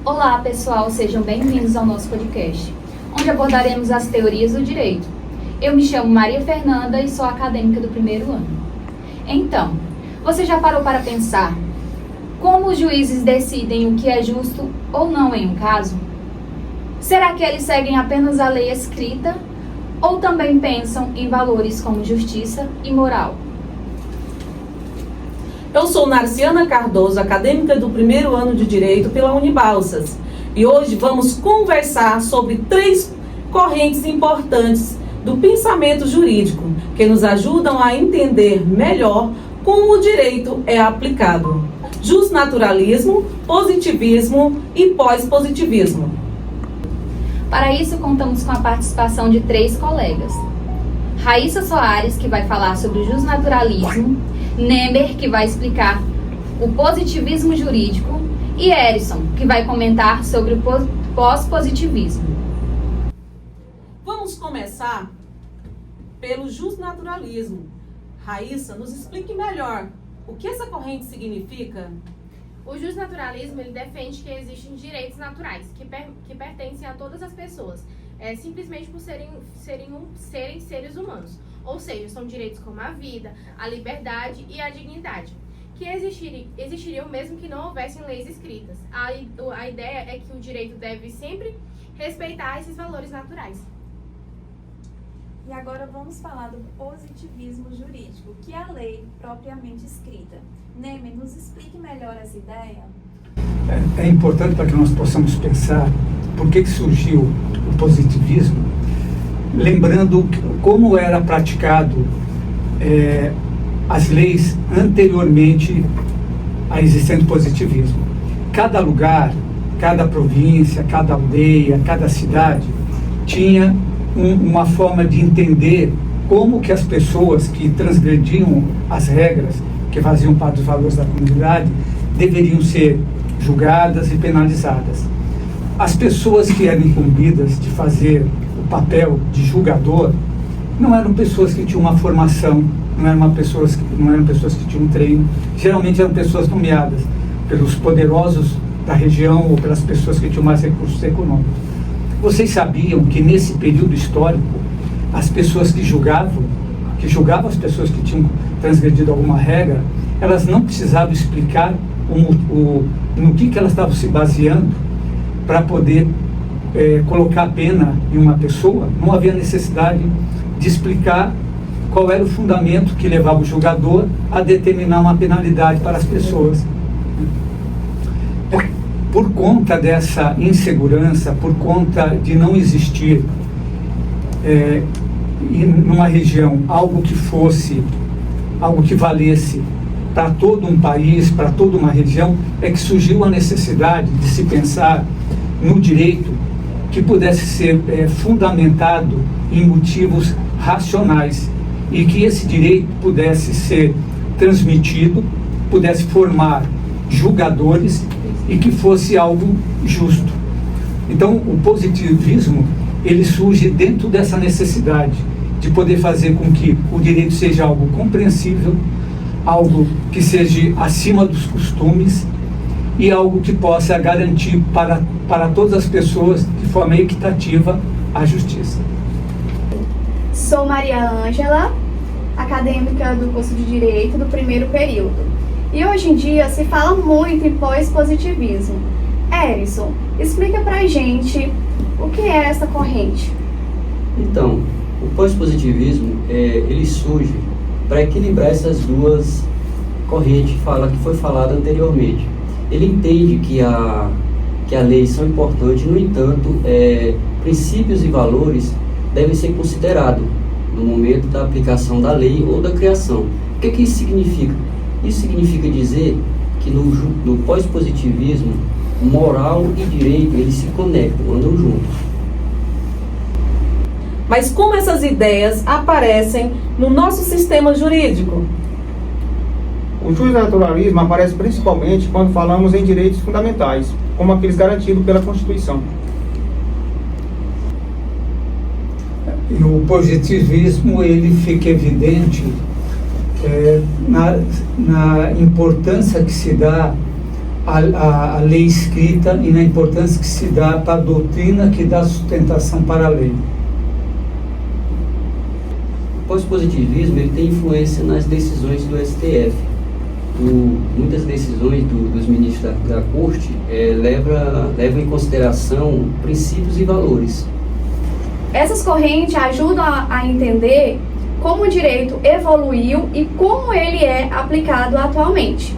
Olá, pessoal, sejam bem-vindos ao nosso podcast, onde abordaremos as teorias do direito. Eu me chamo Maria Fernanda e sou acadêmica do primeiro ano. Então, você já parou para pensar como os juízes decidem o que é justo ou não em um caso? Será que eles seguem apenas a lei escrita ou também pensam em valores como justiça e moral? Eu sou Narciana Cardoso, acadêmica do primeiro ano de Direito pela Unibalsas. E hoje vamos conversar sobre 3 correntes importantes do pensamento jurídico que nos ajudam a entender melhor como o direito é aplicado: justnaturalismo, positivismo e pós-positivismo. Para isso, contamos com a participação de 3 colegas. Raíssa Soares, que vai falar sobre o justnaturalismo, Nemer, que vai explicar o positivismo jurídico, e Erison, que vai comentar sobre o pós-positivismo. Vamos começar pelo justnaturalismo. Raíssa, nos explique melhor o que essa corrente significa. O justnaturalismo, ele defende que existem direitos naturais que pertencem a todas as pessoas, simplesmente por serem seres humanos. Ou seja, são direitos como a vida, a liberdade e a dignidade, que existiriam mesmo que não houvessem leis escritas. A ideia é que o direito deve sempre respeitar esses valores naturais. E agora vamos falar do positivismo jurídico, que é a lei propriamente escrita. Nemer, nos explique melhor essa ideia. É importante para que nós possamos pensar por que surgiu o positivismo, lembrando como era praticado as leis anteriormente à existência do positivismo. Cada lugar, cada província, cada aldeia, cada cidade tinha uma forma de entender como que as pessoas que transgrediam as regras, que faziam parte dos valores da comunidade, deveriam ser julgadas e penalizadas. As pessoas que eram incumbidas de fazer o papel de julgador não eram pessoas que tinham uma formação, não eram pessoas que tinham um treino, geralmente eram pessoas nomeadas pelos poderosos da região ou pelas pessoas que tinham mais recursos econômicos. Vocês sabiam que nesse período histórico, as pessoas que julgavam as pessoas que tinham transgredido alguma regra, elas não precisavam explicar no que elas estavam se baseando para poder colocar a pena em uma pessoa. Não havia necessidade de explicar qual era o fundamento que levava o julgador a determinar uma penalidade para as pessoas. Por conta dessa insegurança, por conta de não existir numa região algo que valesse para todo um país, para toda uma região, é que surgiu a necessidade de se pensar no direito que pudesse ser fundamentado em motivos racionais e que esse direito pudesse ser transmitido, pudesse formar julgadores e que fosse algo justo. Então, o positivismo, ele surge dentro dessa necessidade de poder fazer com que o direito seja algo compreensível, algo que seja acima dos costumes e algo que possa garantir para todas as pessoas, de forma equitativa, a justiça. Sou Maria Ângela, acadêmica do curso de Direito do primeiro período. E hoje em dia se fala muito em pós-positivismo. Erison, explica pra gente o que é essa corrente. Então, o pós-positivismo, ele surge para equilibrar essas duas correntes que foi falada anteriormente. Ele entende que a lei são importantes, no entanto, princípios e valores devem ser considerados no momento da aplicação da lei ou da criação. O que isso significa? Isso significa dizer que no pós-positivismo, moral e direito, eles se conectam, andam juntos. Mas como essas ideias aparecem no nosso sistema jurídico? O justnaturalismo aparece principalmente quando falamos em direitos fundamentais, como aqueles garantidos pela Constituição. No positivismo, ele fica evidente na importância que se dá a lei escrita e na importância que se dá para a doutrina que dá sustentação para a lei. O pós-positivismo ele tem influência nas decisões do STF. Muitas decisões dos ministros da Corte levam em consideração princípios e valores. Essas correntes ajudam a entender como o direito evoluiu e como ele é aplicado atualmente.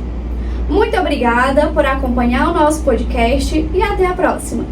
Muito obrigada por acompanhar o nosso podcast e até a próxima!